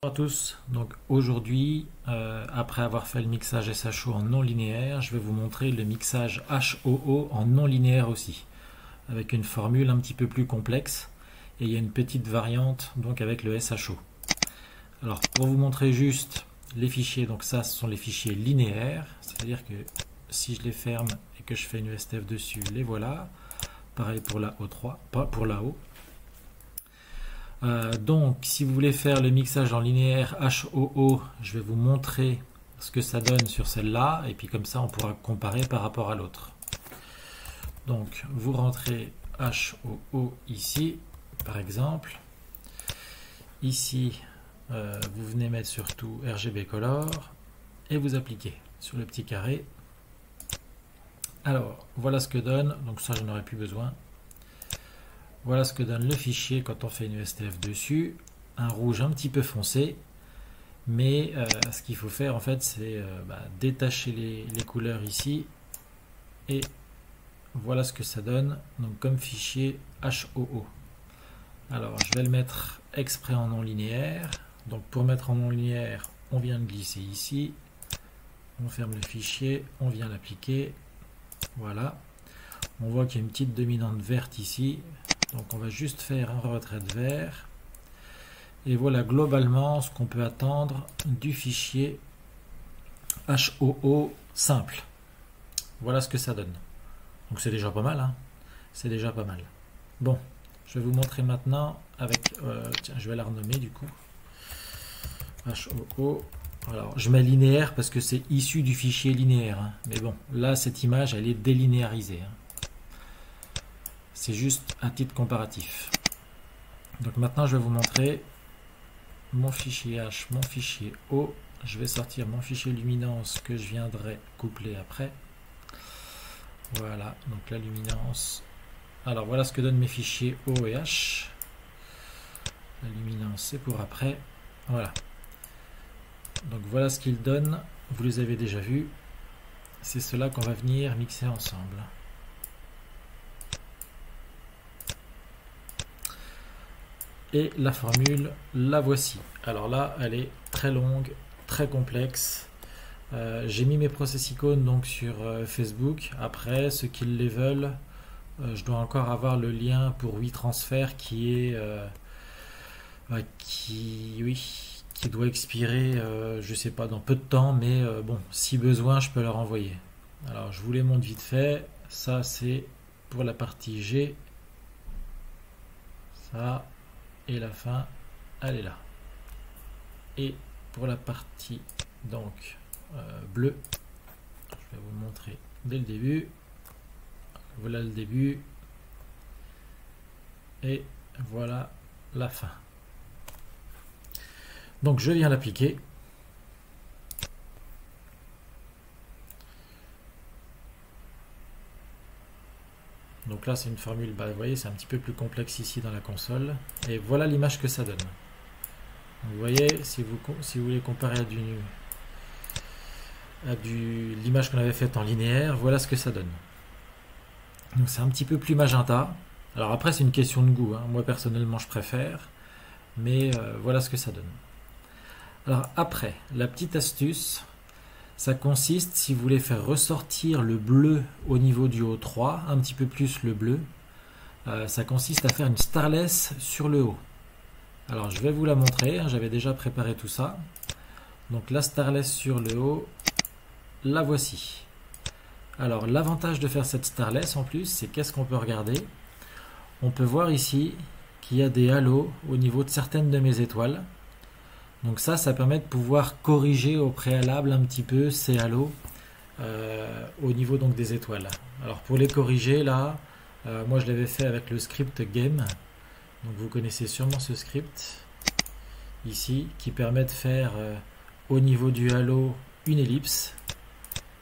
Bonjour à tous, donc aujourd'hui, après avoir fait le mixage SHO en non linéaire, je vais vous montrer le mixage HOO en non linéaire aussi, avec une formule un petit peu plus complexe, et il y a une petite variante donc avec le SHO. Alors pour vous montrer juste les fichiers, donc ça ce sont les fichiers linéaires, c'est-à-dire que si je les ferme et que je fais une USTF dessus, les voilà. Pareil pour la O3, pas pour la O. Donc, si vous voulez faire le mixage en linéaire HOO, je vais vous montrer ce que ça donne sur celle-là, et puis comme ça, on pourra comparer par rapport à l'autre. Donc, vous rentrez HOO ici, par exemple. Ici, vous venez mettre surtout RGB Color, et vous appliquez sur le petit carré. Alors, voilà ce que donne, donc ça, je n'aurais plus besoin. Voilà ce que donne le fichier quand on fait une USTF dessus. Un rouge un petit peu foncé. Mais ce qu'il faut faire en fait, c'est détacher les couleurs ici. Et voilà ce que ça donne donc comme fichier HOO. Alors je vais le mettre exprès en non linéaire. Donc pour mettre en non linéaire, on vient de glisser ici. On ferme le fichier, on vient l'appliquer. Voilà. On voit qu'il y a une petite dominante verte ici. Donc on va juste faire un retrait de vert. Et voilà globalement ce qu'on peut attendre du fichier HOO simple. Voilà ce que ça donne. Donc c'est déjà pas mal, hein. C'est déjà pas mal. Bon, je vais vous montrer maintenant avec... tiens, je vais la renommer du coup. HOO. Alors, je mets linéaire parce que c'est issu du fichier linéaire, hein. Mais bon, là, cette image, elle est délinéarisée, hein. C'est juste un titre comparatif. Donc maintenant, je vais vous montrer mon fichier H, mon fichier O. Je vais sortir mon fichier luminance que je viendrai coupler après. Voilà, donc la luminance. Alors voilà ce que donnent mes fichiers O et H. La luminance, c'est pour après. Voilà. Donc voilà ce qu'ils donnent. Vous les avez déjà vus. C'est cela qu'on va venir mixer ensemble. Et la formule, la voici. Alors là, elle est très longue, très complexe. J'ai mis mes process icônes donc sur Facebook. Après, ceux qui les veulent, je dois encore avoir le lien pour WeTransfer qui est qui doit expirer, je sais pas, dans peu de temps, mais bon, si besoin, je peux leur envoyer. Alors, je vous les montre vite fait. Ça, c'est pour la partie G. Ça. Et la fin, elle est là. Et pour la partie donc bleue, je vais vous montrer dès le début. Voilà le début. Et voilà la fin. Donc je viens l'appliquer. Donc là c'est une formule, vous voyez c'est un petit peu plus complexe ici dans la console. Et voilà l'image que ça donne. Donc, vous voyez, si vous voulez comparer à l'image qu'on avait faite en linéaire, voilà ce que ça donne. Donc c'est un petit peu plus magenta. Alors après c'est une question de goût, hein. Moi personnellement je préfère. Mais voilà ce que ça donne. Alors après, la petite astuce, ça consiste, si vous voulez faire ressortir le bleu au niveau du O3, un petit peu plus le bleu, ça consiste à faire une starless sur le haut. Alors je vais vous la montrer, hein, j'avais déjà préparé tout ça. Donc la starless sur le haut, la voici. Alors l'avantage de faire cette starless en plus, c'est qu'est-ce qu'on peut regarder? On peut voir ici qu'il y a des halos au niveau de certaines de mes étoiles. Donc ça permet de pouvoir corriger au préalable un petit peu ces halos au niveau donc des étoiles. Alors pour les corriger là, moi je l'avais fait avec le script Game. Donc vous connaissez sûrement ce script ici qui permet de faire au niveau du halo une ellipse.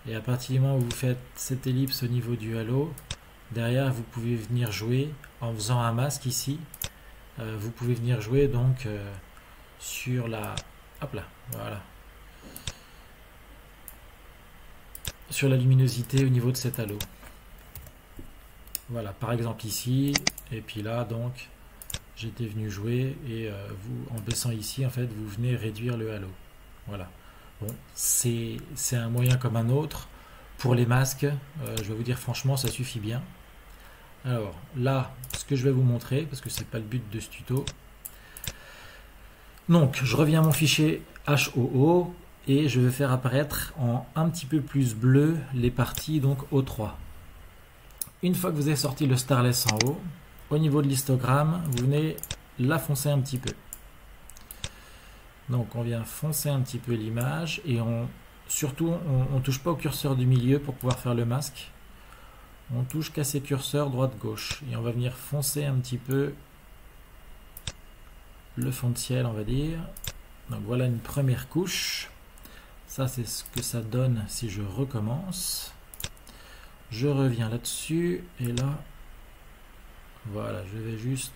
Et à partir du moment où vous faites cette ellipse au niveau du halo, derrière vous pouvez venir jouer en faisant un masque ici. Vous pouvez venir jouer donc sur la, hop là, voilà, sur la luminosité au niveau de cet halo. Voilà, par exemple ici, et puis là donc, j'étais venu jouer et vous, en baissant ici, en fait, vous venez réduire le halo. Voilà. Bon, c'est un moyen comme un autre. Pour les masques, je vais vous dire franchement, ça suffit bien. Alors là, ce que je vais vous montrer, parce que c'est pas le but de ce tuto. Donc, je reviens à mon fichier HOO et je vais faire apparaître en un petit peu plus bleu les parties donc O3. Une fois que vous avez sorti le Starless en haut, au niveau de l'histogramme, vous venez la foncer un petit peu. Donc on vient foncer un petit peu l'image et surtout on ne touche pas au curseur du milieu pour pouvoir faire le masque. On touche qu'à ces curseurs droite-gauche et on va venir foncer un petit peu le fond de ciel, on va dire. Donc voilà une première couche. Ça c'est ce que ça donne si je recommence. Je reviens là-dessus et là, voilà, je vais juste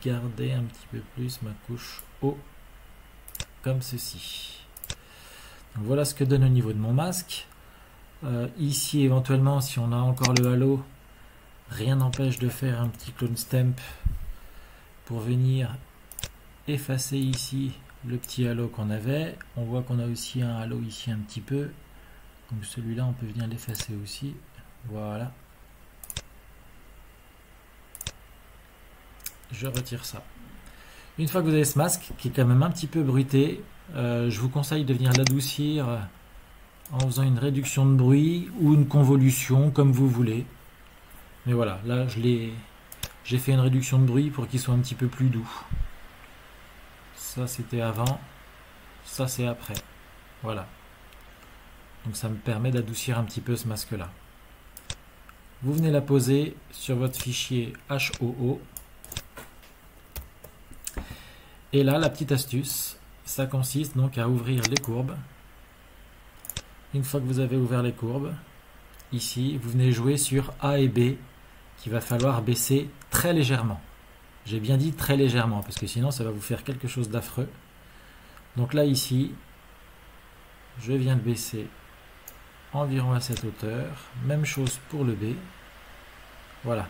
garder un petit peu plus ma couche haut comme ceci. Donc voilà ce que donne au niveau de mon masque. Ici éventuellement si on a encore le halo, rien n'empêche de faire un petit clone stamp pour venir effacer ici le petit halo qu'on avait. On voit qu'on a aussi un halo ici un petit peu, donc celui-là on peut venir l'effacer aussi. Voilà, je retire ça. Une fois que vous avez ce masque qui est quand même un petit peu bruité, je vous conseille de venir l'adoucir en faisant une réduction de bruit ou une convolution comme vous voulez. Mais voilà, là j'ai fait une réduction de bruit pour qu'il soit un petit peu plus doux. Ça c'était avant, ça c'est après. Voilà. Donc ça me permet d'adoucir un petit peu ce masque là. Vous venez la poser sur votre fichier HOO. Et là, la petite astuce, ça consiste donc à ouvrir les courbes. Une fois que vous avez ouvert les courbes, ici, vous venez jouer sur A et B, qu'il va falloir baisser très légèrement. J'ai bien dit très légèrement, parce que sinon ça va vous faire quelque chose d'affreux. Donc là, ici, je viens de baisser environ à cette hauteur. Même chose pour le B. Voilà.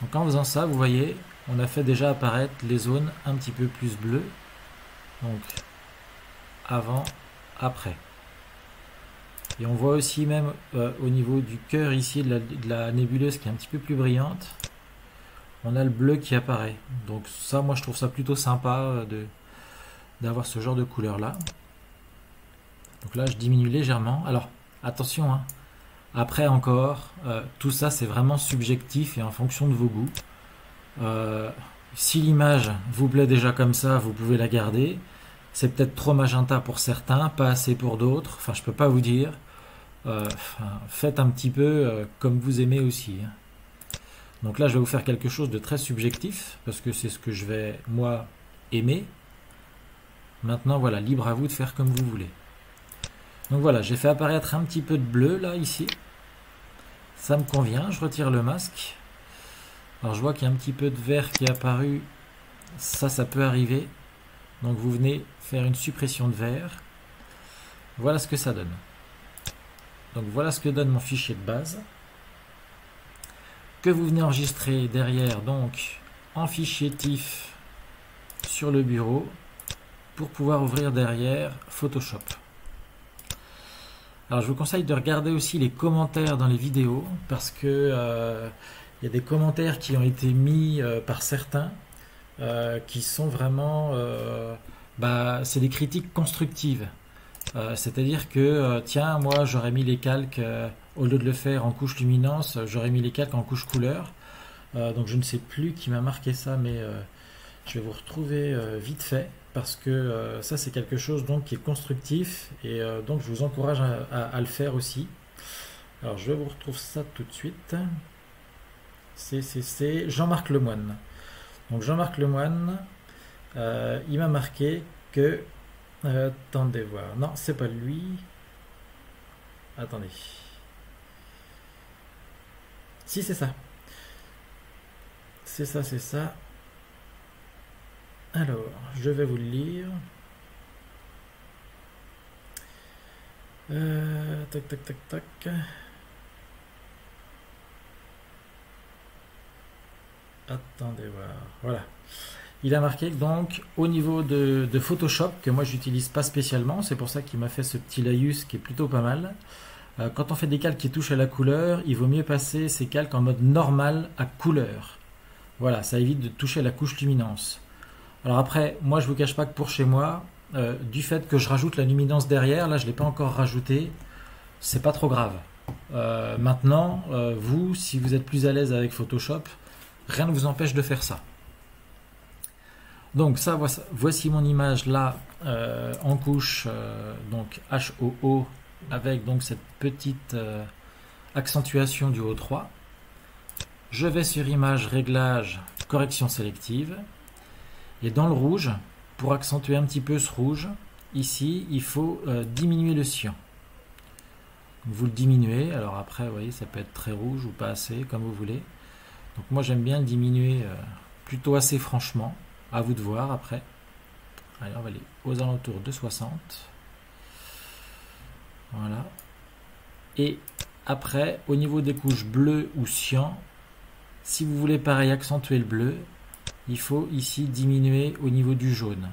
Donc en faisant ça, vous voyez, on a fait déjà apparaître les zones un petit peu plus bleues. Donc avant, après. Et on voit aussi même au niveau du cœur ici de la nébuleuse qui est un petit peu plus brillante, on a le bleu qui apparaît. Donc ça, moi je trouve ça plutôt sympa d'avoir ce genre de couleur là. Donc là je diminue légèrement. Alors attention, hein. Après encore, tout ça c'est vraiment subjectif et en fonction de vos goûts. Si l'image vous plaît déjà comme ça, vous pouvez la garder. C'est peut-être trop magenta pour certains, pas assez pour d'autres. Enfin, je peux pas vous dire. Faites un petit peu comme vous aimez aussi. Donc là, je vais vous faire quelque chose de très subjectif parce que c'est ce que je vais moi aimer. Maintenant, voilà, libre à vous de faire comme vous voulez. Donc voilà, j'ai fait apparaître un petit peu de bleu là ici. Ça me convient. Je retire le masque. Alors je vois qu'il y a un petit peu de vert qui est apparu. Ça peut arriver. Donc vous venez faire une suppression de vert. Voilà ce que ça donne. Donc voilà ce que donne mon fichier de base. Que vous venez enregistrer derrière donc en fichier TIFF sur le bureau pour pouvoir ouvrir derrière Photoshop. Alors je vous conseille de regarder aussi les commentaires dans les vidéos parce que il y a des commentaires qui ont été mis par certains qui sont vraiment c'est des critiques constructives. C'est-à-dire que tiens, moi j'aurais mis les calques au lieu de le faire en couche luminance, j'aurais mis les calques en couche couleur. Donc je ne sais plus qui m'a marqué ça, mais je vais vous retrouver vite fait parce que ça c'est quelque chose donc qui est constructif et donc je vous encourage à le faire aussi. Alors je vous retrouve ça tout de suite. C'est Jean-Marc Lemoine. Donc Jean-Marc Lemoine, il m'a marqué que attendez voir. Non, c'est pas lui. Attendez. Si, c'est ça. C'est ça, c'est ça. Alors, je vais vous le lire. Tac, tac, tac, tac. attendez voir, voilà. Il a marqué donc au niveau de Photoshop, que moi j'utilise pas spécialement, c'est pour ça qu'il m'a fait ce petit laïus qui est plutôt pas mal. Quand on fait des calques qui touchent à la couleur, il vaut mieux passer ces calques en mode normal à couleur. Voilà, ça évite de toucher à la couche luminance. Alors après, moi je vous cache pas que pour chez moi, du fait que je rajoute la luminance derrière, là je l'ai pas encore rajouté, c'est pas trop grave. Maintenant, vous, si vous êtes plus à l'aise avec Photoshop, rien ne vous empêche de faire ça. Donc ça, voici mon image là en couche donc HOO avec donc cette petite accentuation du O3. Je vais sur image réglage correction sélective et dans le rouge, pour accentuer un petit peu ce rouge, ici il faut diminuer le cyan. Vous le diminuez, alors après vous voyez ça peut être très rouge ou pas assez comme vous voulez. Donc moi j'aime bien le diminuer plutôt assez franchement. À vous de voir après. Allez, on va aller aux alentours de 60. Voilà. Et après, au niveau des couches bleues ou cyan, si vous voulez pareil accentuer le bleu, il faut ici diminuer au niveau du jaune.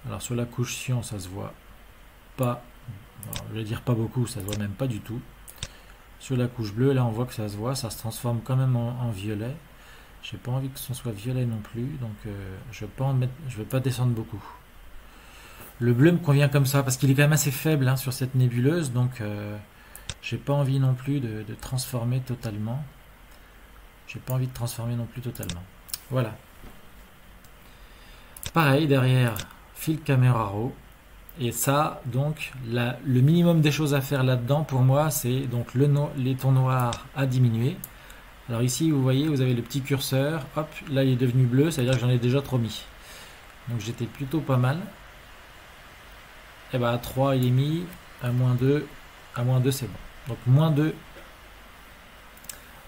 Alors sur la couche cyan, ça se voit pas. Alors, je vais dire pas beaucoup, ça se voit même pas du tout. Sur la couche bleue, là on voit que ça se voit, ça se transforme quand même en violet. J'ai pas envie que ce soit violet non plus, donc je vais pas descendre beaucoup. Le bleu me convient comme ça, parce qu'il est quand même assez faible hein, sur cette nébuleuse, donc j'ai pas envie non plus de transformer totalement. J'ai pas envie de transformer non plus totalement. Voilà. Pareil, derrière, Fill Camera Raw. Et ça, donc, le minimum des choses à faire là-dedans, pour moi, c'est donc les tons noirs à diminuer. Alors ici, vous voyez, vous avez le petit curseur. Hop, là, il est devenu bleu, c'est-à-dire que j'en ai déjà trop mis. Donc j'étais plutôt pas mal. Et bien à 3, il est mis. À -2, c'est bon. Donc -2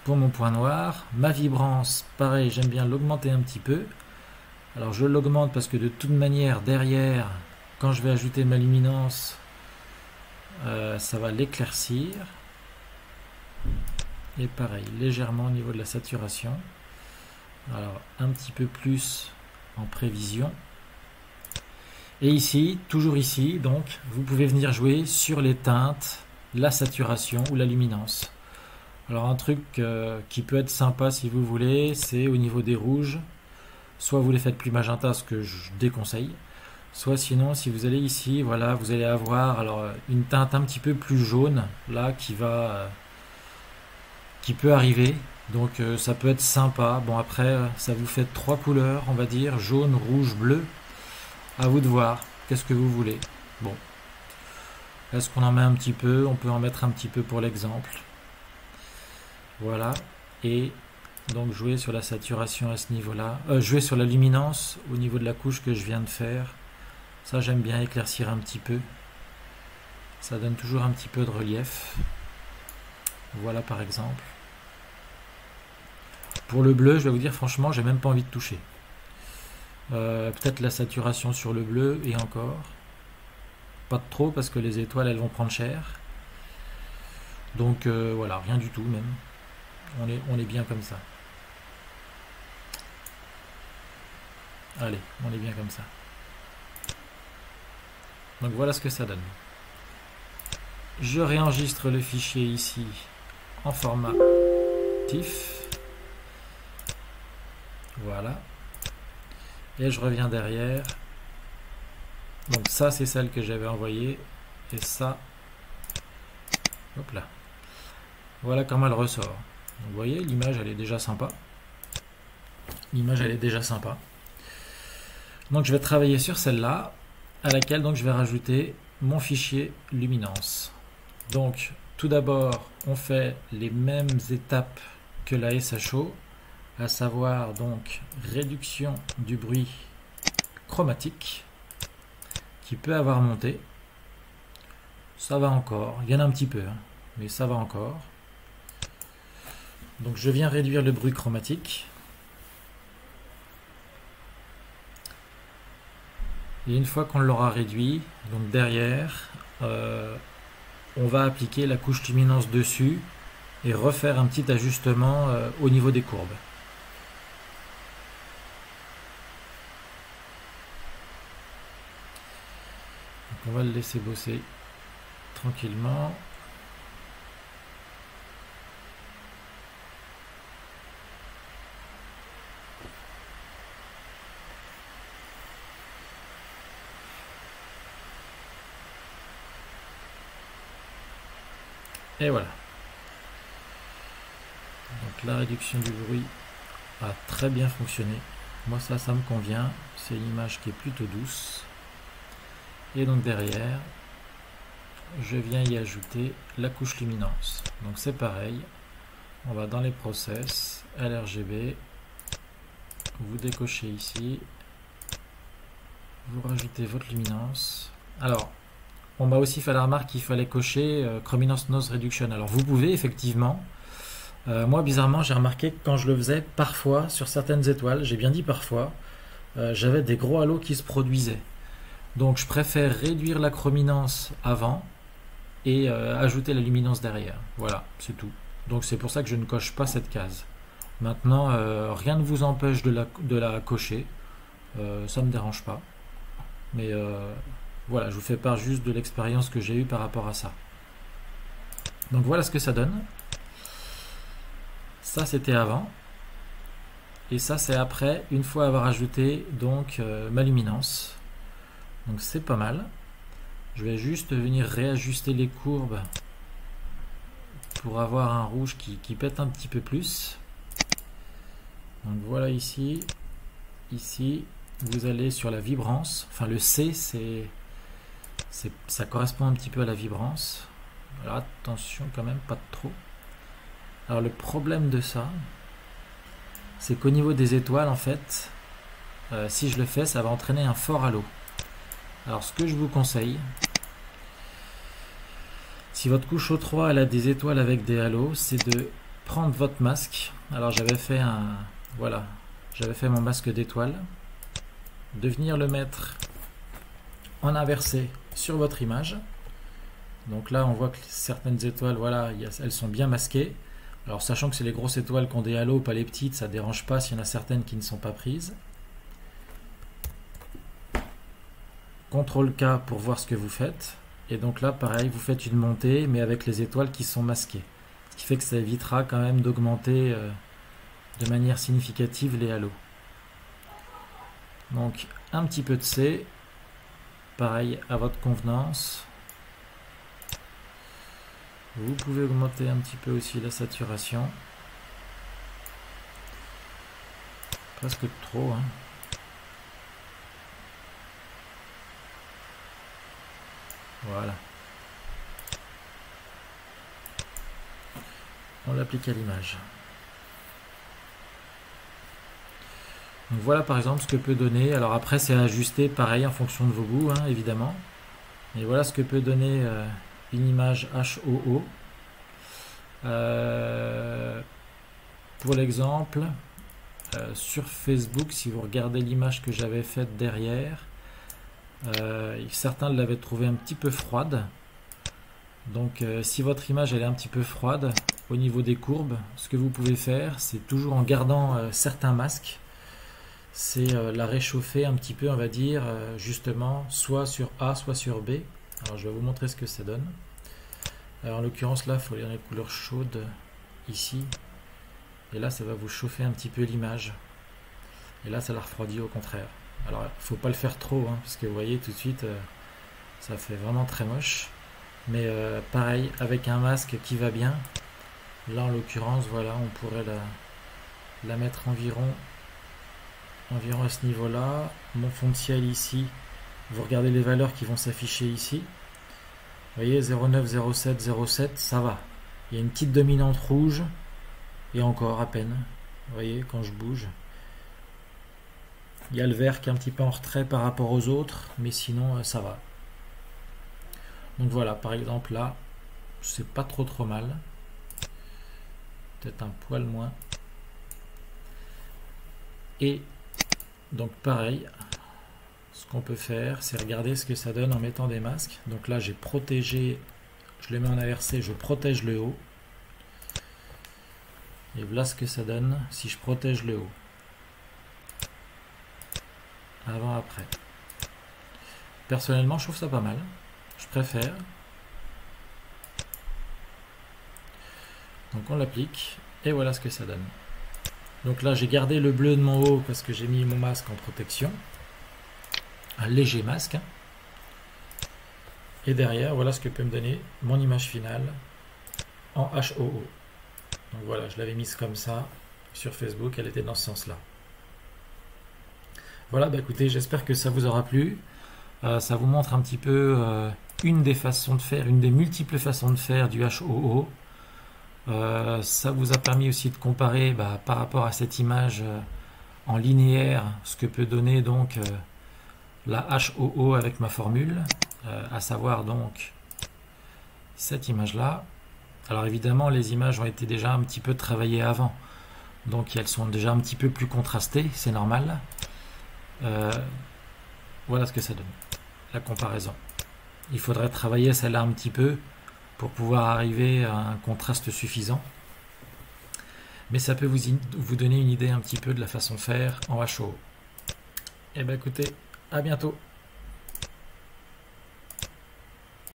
pour mon point noir. Ma vibrance, pareil, j'aime bien l'augmenter un petit peu. Alors je l'augmente parce que de toute manière, derrière, quand je vais ajouter ma luminance, ça va l'éclaircir. Et pareil, légèrement au niveau de la saturation. Alors un petit peu plus en prévision. Et ici, toujours ici, donc vous pouvez venir jouer sur les teintes, la saturation ou la luminance. Alors un truc qui peut être sympa si vous voulez, c'est au niveau des rouges. Soit vous les faites plus magenta, ce que je déconseille. Soit sinon, si vous allez ici, voilà, vous allez avoir alors une teinte un petit peu plus jaune, là, qui peut arriver, donc ça peut être sympa. Bon après ça vous fait 3 couleurs on va dire, jaune, rouge, bleu, à vous de voir qu'est-ce que vous voulez. Bon, est-ce qu'on en met un petit peu? On peut en mettre un petit peu pour l'exemple, voilà. Et donc jouer sur la saturation à ce niveau là, jouer sur la luminance au niveau de la couche que je viens de faire. Ça j'aime bien éclaircir un petit peu, ça donne toujours un petit peu de relief. Voilà par exemple. Pour le bleu, je vais vous dire franchement, j'ai même pas envie de toucher. Peut-être la saturation sur le bleu et encore. Pas de trop parce que les étoiles elles vont prendre cher. Donc voilà, rien du tout même. On est bien comme ça. Allez, on est bien comme ça. Donc voilà ce que ça donne. Je réenregistre le fichier ici en format TIFF. Voilà. Et je reviens derrière. Donc ça c'est celle que j'avais envoyée. Et ça, hop là. Voilà comment elle ressort. Donc, vous voyez, l'image elle est déjà sympa. L'image elle est déjà sympa. Donc je vais travailler sur celle-là, à laquelle donc je vais rajouter mon fichier luminance. Donc tout d'abord on fait les mêmes étapes que la SHO, à savoir donc réduction du bruit chromatique qui peut avoir monté. Ça va encore, il y en a un petit peu, hein, mais ça va encore. Donc je viens réduire le bruit chromatique. Et une fois qu'on l'aura réduit, donc derrière, on va appliquer la couche luminance dessus et refaire un petit ajustement au niveau des courbes. on va le laisser bosser tranquillement. Et voilà. Donc la réduction du bruit a très bien fonctionné. Moi ça me convient. C'est une image qui est plutôt douce. Et donc derrière, je viens y ajouter la couche luminance. Donc c'est pareil. On va dans les process, LRGB. Vous décochez ici. Vous rajoutez votre luminance. Alors, on m'a aussi fait la remarque qu'il fallait cocher Chrominance Noise Reduction. Alors vous pouvez effectivement. Moi bizarrement j'ai remarqué que quand je le faisais, parfois sur certaines étoiles, j'ai bien dit parfois, j'avais des gros halos qui se produisaient. Donc je préfère réduire la chrominance avant et ajouter la luminance derrière. Voilà, c'est tout. Donc c'est pour ça que je ne coche pas cette case. Maintenant, rien ne vous empêche de la cocher. Ça ne me dérange pas. Mais voilà, je vous fais part juste de l'expérience que j'ai eue par rapport à ça. Donc voilà ce que ça donne. Ça c'était avant. Et ça c'est après, une fois avoir ajouté donc ma luminance. Donc c'est pas mal. Je vais juste venir réajuster les courbes pour avoir un rouge qui pète un petit peu plus. Donc voilà ici. Ici, vous allez sur la vibrance. Enfin le C, ça correspond un petit peu à la vibrance. Alors attention quand même, pas trop. Alors le problème de ça, c'est qu'au niveau des étoiles, en fait, si je le fais, ça va entraîner un fort halo. Alors ce que je vous conseille, si votre couche O3 elle a des étoiles avec des halos, c'est de prendre votre masque. Alors j'avais fait mon masque d'étoiles, de venir le mettre en inversé sur votre image. Donc là on voit que certaines étoiles, voilà, elles sont bien masquées. Alors sachant que c'est les grosses étoiles qui ont des halos, pas les petites, ça ne dérange pas s'il y en a certaines qui ne sont pas prises. CTRL K pour voir ce que vous faites. Et donc là pareil, vous faites une montée mais avec les étoiles qui sont masquées. Ce qui fait que ça évitera quand même d'augmenter de manière significative les halos. Donc un petit peu de C. Pareil à votre convenance. Vous pouvez augmenter un petit peu aussi la saturation. Presque trop, hein. Voilà. On l'applique à l'image. Donc voilà par exemple ce que peut donner. Alors après c'est ajusté pareil en fonction de vos goûts, hein, évidemment. Et voilà ce que peut donner une image HOO. Pour l'exemple, sur Facebook, si vous regardez l'image que j'avais faite derrière, certains l'avaient trouvée un petit peu froide. Donc si votre image elle est un petit peu froide au niveau des courbes, ce que vous pouvez faire, c'est toujours en gardant certains masques, c'est la réchauffer un petit peu, on va dire, justement, soit sur A, soit sur B. Alors je vais vous montrer ce que ça donne. Alors en l'occurrence là, il faut aller dans les couleurs chaudes ici. Et là, ça va vous chauffer un petit peu l'image. Et là, ça la refroidit au contraire. Alors, il ne faut pas le faire trop, hein, parce que vous voyez tout de suite, ça fait vraiment très moche. Mais pareil, avec un masque qui va bien. Là, en l'occurrence, voilà, on pourrait la mettre environ à ce niveau-là. Mon fond de ciel ici, vous regardez les valeurs qui vont s'afficher ici. Vous voyez, 0,9, 0,7, 0,7, ça va. Il y a une petite dominante rouge. Et encore à peine, vous voyez, quand je bouge. Il y a le vert qui est un petit peu en retrait par rapport aux autres, mais sinon ça va. Donc voilà, par exemple là, c'est pas trop mal. Peut-être un poil moins. Et donc pareil, ce qu'on peut faire, c'est regarder ce que ça donne en mettant des masques. Donc là j'ai protégé, je le mets en inversé, je protège le haut. Et voilà ce que ça donne si je protège le haut. Avant, après. Personnellement, je trouve ça pas mal. Je préfère. Donc on l'applique et voilà ce que ça donne. Donc là j'ai gardé le bleu de mon haut parce que j'ai mis mon masque en protection. Un léger masque. Et derrière, voilà ce que peut me donner mon image finale en HOO. Donc voilà, je l'avais mise comme ça sur Facebook, elle était dans ce sens-là. Voilà, bah écoutez, j'espère que ça vous aura plu. Ça vous montre un petit peu une des façons de faire, une des multiples façons de faire du HOO. Ça vous a permis aussi de comparer par rapport à cette image en linéaire ce que peut donner donc la HOO avec ma formule, à savoir donc cette image là. Alors évidemment les images ont été déjà un petit peu travaillées avant, donc elles sont déjà un petit peu plus contrastées, c'est normal. Voilà ce que ça donne, la comparaison. Il faudrait travailler celle-là un petit peu pour pouvoir arriver à un contraste suffisant. Mais ça peut vous donner une idée un petit peu de la façon de faire en HO. Et bien écoutez, à bientôt.